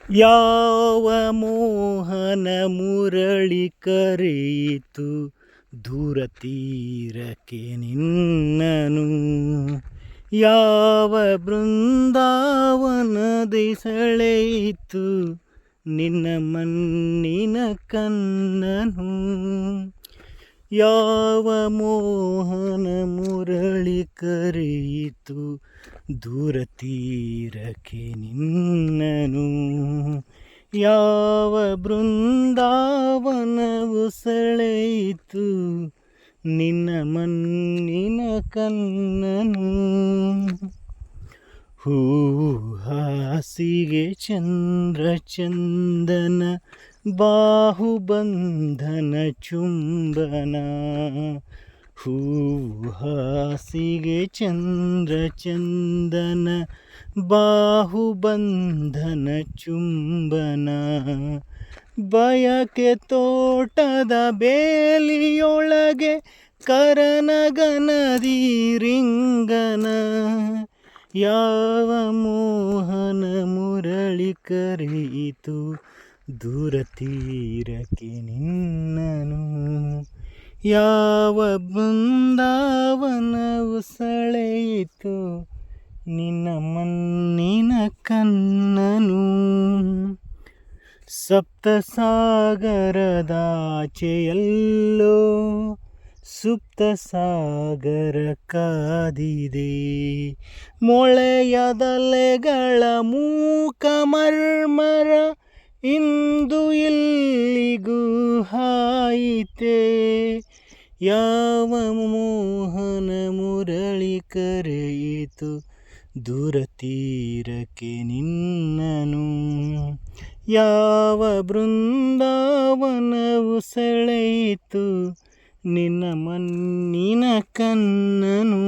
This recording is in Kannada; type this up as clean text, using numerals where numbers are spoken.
ಯಾವ ಮೋಹನ ಮುರಳಿ ಕರೆಯಿತು ದೂರ ತೀರಕ್ಕೆ ನಿನ್ನನು, ಯಾವ ಬೃಂದಾವನದಿ ಸೆಳೆಯಿತು ನಿನ್ನ ಮಣ್ಣಿನ ಕಣ್ಣನು, ಯಾವ ಮೋಹನ ಮುರಳಿ ಕರೆಯಿತು ದೂರ ತೀರಕ್ಕೆ ನಿನ್ನನು, ಯಾವ ಬೃಂದಾವನವು ಸೆಳೆಯಿತು ನಿನ್ನ ಮಣ್ಣಿನ ಕಣ್ಣನು. ಹೂ ಹಾಸಿಗೆ ಚಂದ್ರ ಚಂದನ ಬಾಹುಬಂಧನ ಚುಂಬನ, ಹೂ ಹಾಸಿಗೆ ಚಂದ್ರ ಚಂದನ ಬಾಹುಬಂಧನ ಚುಂಬನ, ಬಯಕೆ ತೋಟದ ಬೇಲಿಯೊಳಗೆ ಕರನಗನದಿ ರಿಂಗನ, ಯಾವ ಮೋಹನ ಮುರಳಿ ಕರೆಯಿತು ದೂರ ತೀರಕ್ಕೆ ನಿನ್ನನು, ಯಾವ ಬೃಂದಾವನವು ಸೆಳೆಯಿತು ನಿನ್ನ ಮಣ್ಣಿನ ಕಣ್ಣನು. ಸಪ್ತ ಸಾಗರದಾಚೆಯಲ್ಲೋ ಸುಪ್ತ ಸಾಗರ ಕಾದಿದೆ, ಮೊಳೆಯದಲೆಗಳ ಮೂಕ ಮರ್ಮರ ಇಂದು ಇಲ್ಲಿಗೂ ಹಾಯಿತೆ, ಯಾವ ಮೋಹನ ಮುರಳಿ ಕರೆಯಿತು ದೂರ ತೀರಕ್ಕೆ ನಿನ್ನನು, ಯಾವ ಬೃಂದಾವನವು ಸೆಳೆಯಿತು ನಿನ್ನ ಮಣ್ಣಿನ ಕಣ್ಣನು.